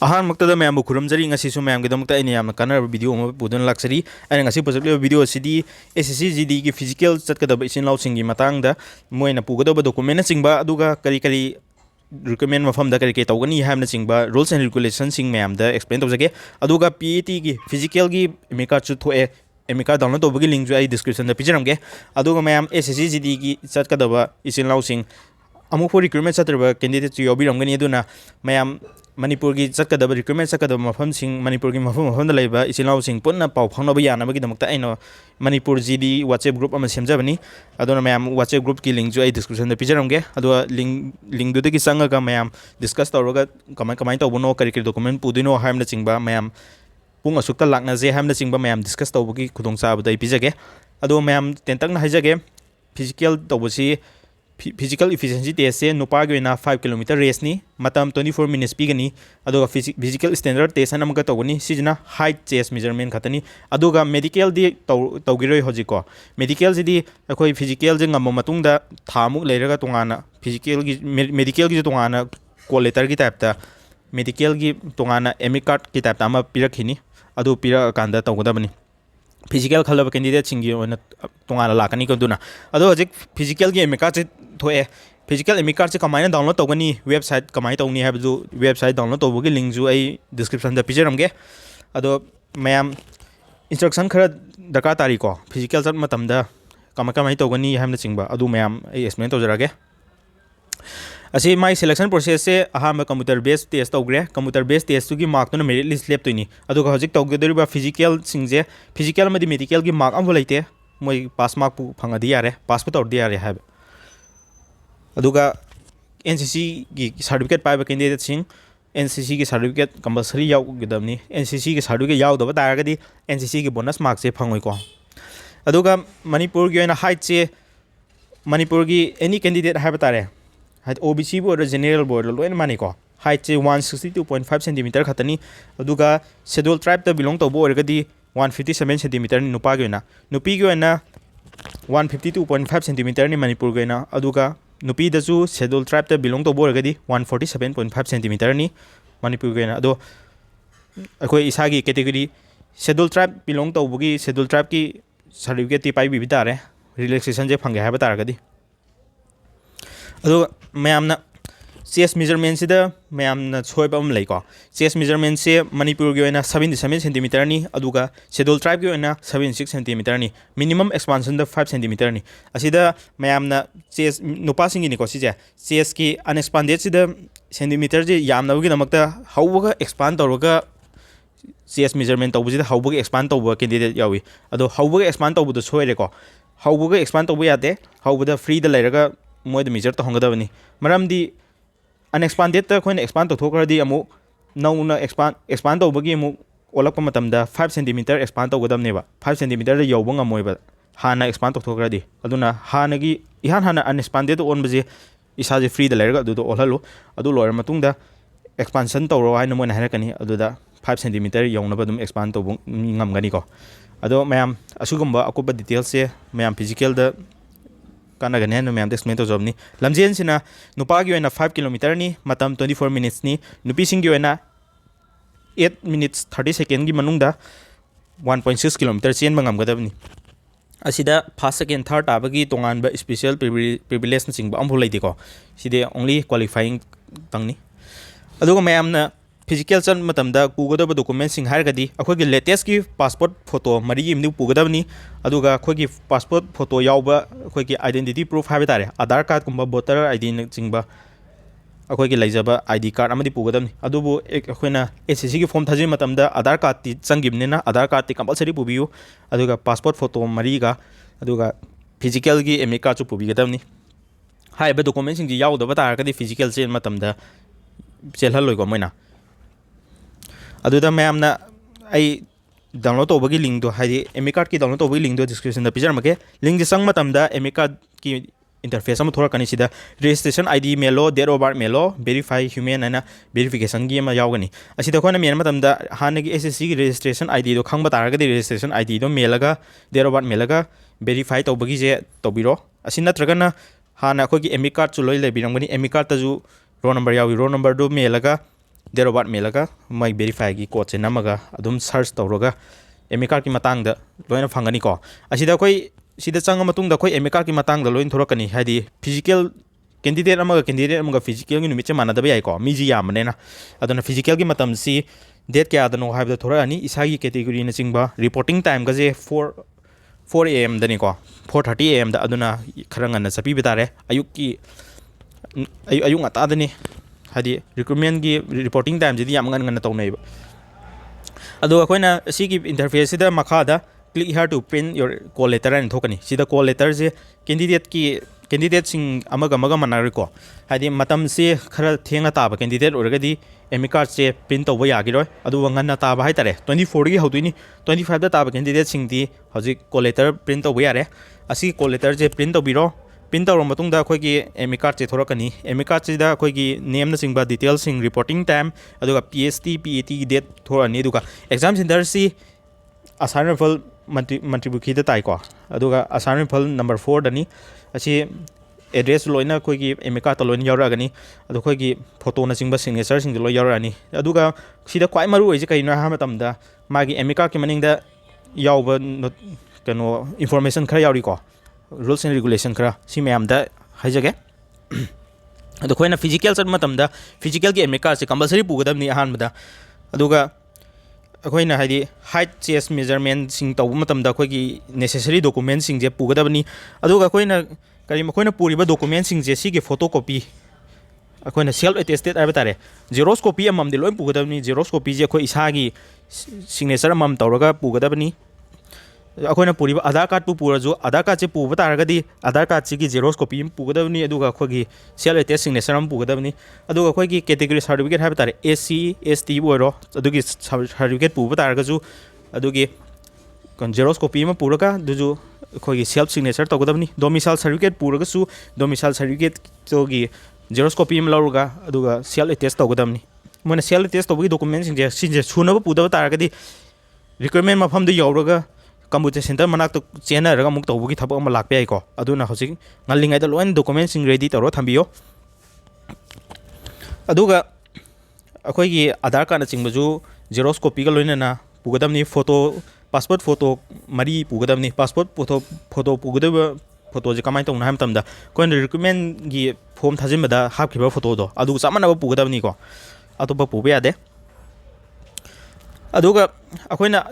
Ahmad ma'am खुरमजरी मैमगीदमत कानब video पुदन लाक्सरी असी पुजब वीडियो से SSCgi की फिजिकल चटकदब इचिनलाउसिंगी मतंगदा मोइना पुगदब डॉक्यूमेंट चिंबा अदुगा करी करी रिकमेंड मफम करी कई तौगनी है चिंबा रूल्स एंड रेगुलेशन मैम एक्सप्लेन तौजगे अदुगा PAT की फिजिकल की एमिका थोए एमिका डाउनलोड तौबगी लिंक जो डिस्क्रिप्शन पीजरमगे अदुगा मैम SSCgi की चटकदब इचिनलाउसिंग अमुफो रिक्रूटमेंट चत्रब कैंडिडेट यौबीरमगनी अदुना मैम मणिपुर की चटकदब रिक्रूटमेंट चटकदब मफम मणिपुर की मफम लेबा इचिनलाउसिंग पुन्ना पाउ फंगनब यानबगीदमक्ता अइना मणिपुर GD WhatsApp ग्रुप अमा सेमजबनी अदुना मैम WhatsApp ग्रुप की लिंक जो डिस्क्रिप्शन पीजरमगे अदुगा लिंक दुदगी चंगगा मैम डिस्कस तौरगा कमाय कमाय तौबनो करी करी डॉक्यूमेंट पुदिनो हामना चिंबा मैम पुंग असुक्ता लाकनाजे हामना चिंबा मैम डिस्कस तौबगी खुदोंचाबदा पीजगे अदो मैम टेंतंगना हाइजगे फिजिकल तौबसी फिजिकल इफिशिएंसी टेस्ट से नुपागी 5 किलोमीटर रेस नी मतम 24 मिनट्स पीगनी अदुगा फिजिकल स्टैंडर्ड टेस्ट अनमगा तौगनी सिजना हाइट चेस्ट मेजरमेंट खतनी अदुगा मेडिकल दी तौगिरोय होजिको मेडिकल सिदी अखोय फिजिकल जे ngam मतुंगदा थामुक लेरगा तोंगाना फिजिकल की मेडिकल की तोंगाना कॉल लेटर की टाइप ता मेडिकल की तोंगाना एमी कार्ड की टाइप ता अमा पिरखिनी अदु पिरा कांदा तौगदबनी फिजिकल खलब कैंडिडेट सिंगी तोंगाना लाकनी कदुना अदो हजिक फिजिकल की एमी कार्ड से थोए फिजिकल एमी कार्ड से कमायना डाउनलोड तौगनी वेबसाइट कमाय तौनी है वेबसाइट डाउनलोड तौबगी लिंक जो डिस्क्रिप्शन पीजरमगे अदो मैम इंस्ट्रक्शन खर दरकार तारीको फिजिकल चट मतमदा कमाय तौगनी है चिंबा अदु मैम एक्सप्लेन तौजरगे असी माई सिलेक्शन प्रोसेस से अहम कंप्यूटर बेस्ड टेस्ट तौग्रे कंप्यूटर बेस्ड टेस्ट की मार्क तो मेरिट लिस्ट लेपतोनी अदुगा हजिक तौगदरिबा फिजिकल सिंजे फिजिकल मदी मेडिकल की मार्क अमबो लेते मोय पास मार्क फंगदी यारे पास पु तौरदी यारे है अदुगा NCC की सर्टिफिकेट पाइबा कैंडिडेट सिंह NCC की सर्टिफिकेट कंपलसरी याउगदबनी NCC की सर्टिफिकेट याउदब तारगदी NCC की बोनस मार्क से फंगोइको अदुगा मणिपुर की हाइट से मणिपुर की एनी कैंडिडेट है तारे height OBC board general board लोन मानिको हाइट से 162.5 सेंटीमीटर खतनी अदुगा शेड्यूल ट्राइब ता बिलोंग तौबो ओरगदी 157 सेंटीमीटर नुपागी नुपीगी 152.5 सेंटीमीटर नि मणिपुर की अदुगा नुपीदसु शेड्यूल ट्राइब ता बिलोंग तौबो ओरगदी 147.5 सेंटीमीटर नि मणिपुर की अदो अखोय इसागी कैटेगरी शेड्यूल ट्राइब बिलोंग तौबगी शेड्यूल ट्राइब की सर्टिफिकेट ती पाइबी तारे रिलैक्सेशन जे फंगे है तारगदी अदो मैमना चेस्ट मेजरमेंट से मैमना सोयबम लेको चेस्ट मेजरमेंट से मणिपुर की 77 सेंटीमीटर नि अदुगा शेड्यूल ट्राइब की 76 सेंटीमीटर नि मिनिमम एक्सपांशन 5 सेंटीमीटर नि असिदा मैमना चेस्ट नुपासिंगी निको सिजे चेस्ट की अनएक्सपांडेड सिदा सेंटीमीटर जे यामनबगी नमक्ता हौबगा एक्सपांड तौरगा चेस्ट मेजरमेंट तौबजिदा हौबगा एक्सपांड तौबा कैंडिडेट यावी अदो हौबगा एक्सपांड तौबदो सोयरेको हौबगा एक्सपांड तौबा यादे हौबदा फ्री दा लेरगा मोयद मेजर तौहंगदबनी मरमदी अनएक्सपांडेड ता खोइन एक्सपांड तौथोखरदी अमु नौना एक्सपांड तौबगी अमु ओलक्पा मतमदा 5 सेंटीमीटर एक्सपांड तौगदबनेबा 5 सेंटीमीटर दा यौबा ngam हाना एक्सपांड तौथोखरदी अदुना हानगी इहान हाना अनएक्सपांडेड ओनबजे इसाजे फ्री दा लेरगा अदुदो ओलहलो अदु लोयर मतुंगदा एक्सपांशन तौरो हाइना मोना हारकनी अदुदा 5 सेंटीमीटर यौनबा दुम एक्सपांड तौबो ngamgani को अदो मैम असुगुंबा अकुपा डिटेल्स से मैम फिजिकल दा कानागने मैम एक्सप्लेन तौजबनी लमजेन सिना नुपागी 5 किलोमीटर नि मतम 24 मिनट्स नि नुपीसिंगी 8 मिनट्स 30 सेकेंड की मनुंगदा 1.6 kilometre chain ngamgadabni asida first second third tabagi tonganba special privilege na singba ambu leidiko side only qualifying tangni aduga mayamna physical चन मतमदा पुगदब document सिंग हारगदी अखोगी latest की passport photo मरी इमदु पुगदबनी अदुगा अखोगी passport photo यावबा अखोगी identity proof हाबे तारे आधार card कुंबा voter ID न चिंगबा अखोगी लेजबा ID card अमदी पुगदबनी अदुबु अखोइना SSC की form थाजि मतमदा आधार card ति चंगिबनेना आधार card ति compulsory पुबियु अदुगा passport photo मरीगा अदुगा physical की एमए कार्ड चु पुबिगदबनी हाइबा डॉक्यूमेंट सिंग यावदबा तारगदी फिजिकल चेन मतमदा चेलहलोइगो मोइना अदुदा मैमना आई डाउनलोड तौबगी लिंक दो हाइदि एमए कार्ड की डाउनलोड तौबगी लिंक दो डिस्क्रिप्शन दा पिजरमगे लिंक संग मतमदा एमए कार्ड की इंटरफेस अम थोरकनी सिदा रजिस्ट्रेशन आईडी मेलो डेट ऑफ बर्थ मेलो वेरीफाई ह्यूमन एना वेरिफिकेशन की यावगनी असिदा खोना मेन मतमदा हानगी SSC की रजिस्ट्रेशन आईडी दो खंगबा तारगदी रजिस्ट्रेशन आईडी दो मेलगा डेट ऑफ बर्थ मेलगा वेरीफाई तौबगी जे तौबिरो असि नत्रगना हाना अखोगी एमए कार्ड चु लोय लेबिरंगनी एमए कार्ड तजु रोल नंबर यावी रोल नंबर दो मेलगा date of birth melaga mai verify gi code se namaga adum search tawraga MA card ki matang da loina phangani ko asida koi sida changa matung da koi MA card ki matang da loin thorakani hadi physical candidate amaga physical gi numit che manadaba yai ko mi ji yamne na aduna physical gi matam si date kya da no haib da thorani isagi category na chingba reporting time ga je 4 am da ni ko 4:30 am da aduna kharanga na sapi bitare ayuk ki ayuk ata da ni hadi recruitment gi reporting time jidi yam ngan tawnai ba ado akoina sigi interface sida makhada click here to print your call letter and thokani sida call letter je candidate sing amaga manari ko hadi matam se khara thenga taba candidate oragadi MA card se print tawba yagi roi adu nganna taba hai tare 24 gi hawtuini 25 da taba candidate sing di hoji call letter print tawba yare asi call letter je print tawbiro print tawra matung da khoi gi MA card che thorakani MA card che da khoi gi name na singba details sing reporting time aduga PST PAT gi date thorani aduga exam center si assignment file Mantripukhi da tai ko aduga assignment file number 4 dani asi address loina khoi gi MA card loina yauragani adu khoi gi photo na singba signature sing lo yaurani aduga sida kwai maru oi je kaina ha matam da magi MA card ki maning da yauba kano information khara yauri ko rules and regulation khara si mayam da haijage adu khoina physical sat matam da physical gi MA card se compulsory pugadam ni ahan mada aduga akoina hadi height chest measurement sing taw matam da khoi gi necessary document sing je pugadabani aduga akoina kari makoina puriba document sing je si gi photocopy akoina self attested ai batare xerox copy amam de loi pugadabani xerox copy je khoi isa gi signature amam tawraga pugadabani akoina puriba aadhar card pu puraju aadhar card che puba taragadi aadhar card chi gi xerox copy pugadabani aduga khoi gi self attested signature am pugadabani aduga khoi gi category certificate hai batare SC ST boiro adugi certificate puba taragaju adugi kon xerox copy ma puraga duju khoi gi self signature tawgadabani domicile certificate puragasu domicile certificate to gi xerox copy ma lauruga aduga self attested tawgadabani mona self attested tawgi document sing je sunaba pudaba taragadi requirement mafam de yauraga computer center manak to chena raga muk tawbugi thaba ma lakpe ai ko aduna hosik ngalingai da loin document sing ready tawro thambiyo aduga akhoi gi aadhar card na chingbaju xerox copy ga loina na pugadamni photo passport photo mari pugadamni passport photo pugadaba photo je kamai tawna ham tamda koin recruitment gi form thajimba hap khiba photo do adu samana pugadamni ko atoba puba yade aduga akoina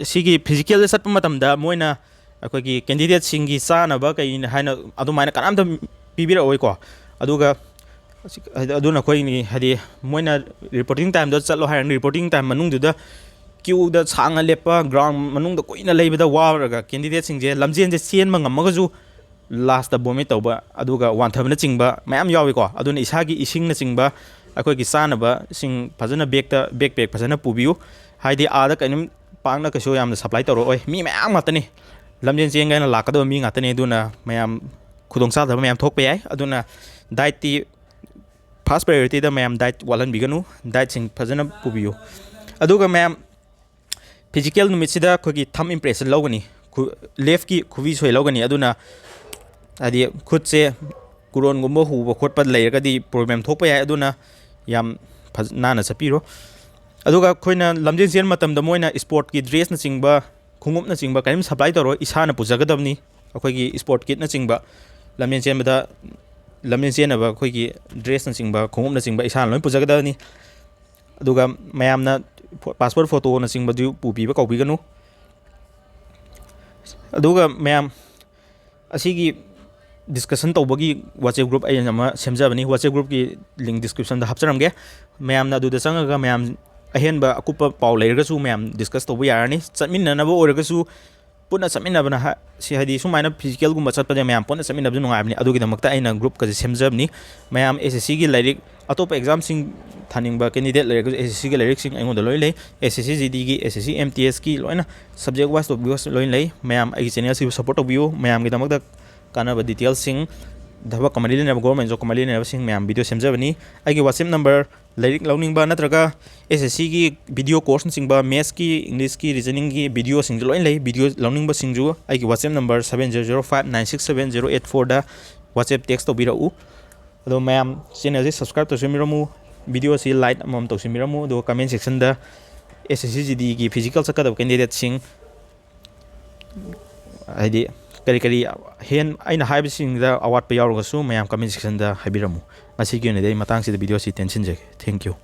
sigi physical sat matam da moina akoi gi candidate singi sana ba kai haina adu maina kanam da pibira oi ko aduga aduna koi ni hadi moina reporting time da chatlo hain reporting time manung da queue da sanga lepa ground manung da koina leiba da waraga candidate sing je lamjen je chen ma ngamaga ju last da bomi tawba aduga wan thabna chingba mayam yawi ko aduna isagi ising na chingba akoi gi sana ba sing phajana backpack phajana pubiu haidi ada kainum pangna kaso yamna supply tawro oi mi mayam matani lamjen cheng gaina lakado mi ngatani aduna mayam khudong sa da mayam thokpe ai aduna diet ti first priority da mayam diet walan biganu diet sing phajana pubiu aduga mayam physical numit sida khogi thumb impression logani left ki khuvi soi logani aduna adi khut se kuron gumbo hu ba khot pa leiraga di problem thokpa yai aduna yam nana sapiro aduga khoina lamjen chen matam da moina sport ki dress na chingba khungup na chingba kaim supply toro isana pujagadabni akhoigi sport kit na chingba lamjen chen bada lamjen chen ba khoigi dress na chingba khungup na chingba isana loi pujagadabni aduga mayamna passport photo na chingba du pupiba kaubiganu aduga mayam asigi discussion tawbagi WhatsApp group ay nama semjabani WhatsApp group ki link description da hapcharamge mayamna adu da sangaga mayam ahenba akupa paw leirgasu mayam discuss tawba yarani chatminna na ba oragasu puna chatminna bana si hadi sumaina physical gumba chatpa de mayam puna chatminna nu ngaibni adugi damakta aina group ka semjabni mayam SSC gi leirik atop exam sing thaning ba candidate leirik SSC gi leirik sing aingon da loi lei SSCgi gi SSC MTS ki loina subject wise to bios loi lei mayam ai channel si support to bio mayam gi damakta kana ba details sing dhaba kamali ne government job kamali ne sing mayam video semjabani ai gi WhatsApp number leirik launing ba natraga SSC gi video course sing ba maths ki English ki reasoning gi video sing loi lei video launing ba sing ju ai gi WhatsApp number 7005967084 da WhatsApp text to bira u ado mayam channel ji subscribe to semiramu ꯚꯤꯗꯤꯑꯣꯁꯤ like ꯑꯃꯃꯝ ꯇꯧꯁꯤꯟꯕꯤꯔꯝꯃꯨ ꯑꯗꯨꯒ ꯀꯃꯦꯟ ꯁꯦꯛꯁꯟꯗ SSCGDꯒꯤ physical ꯆꯠꯀꯗꯕ ꯀꯦꯟꯗꯤꯗꯦꯠꯁꯤꯡ ꯍꯥꯏꯗꯤ ꯀꯔꯤ ꯑꯩꯅ ꯍꯥꯏꯕꯁꯤꯡꯗ ꯑꯋꯥꯠꯄ ꯌꯥꯎꯔꯒꯁꯨ ꯃꯌꯥꯝ ꯀꯃꯦꯟ ꯁꯦꯛꯁꯟꯗ ꯍꯥꯏꯕꯤꯔꯝꯃꯨ ꯉꯁꯤꯒꯤ ꯑꯣꯏꯅꯗꯤ ꯑꯩ ꯃꯇꯥꯡꯁꯤꯗ ꯚꯤꯗꯤꯑꯣꯁꯤ ꯇꯦꯟꯁꯤꯟꯖꯒꯦ ꯊꯦꯡꯛ ꯌꯨ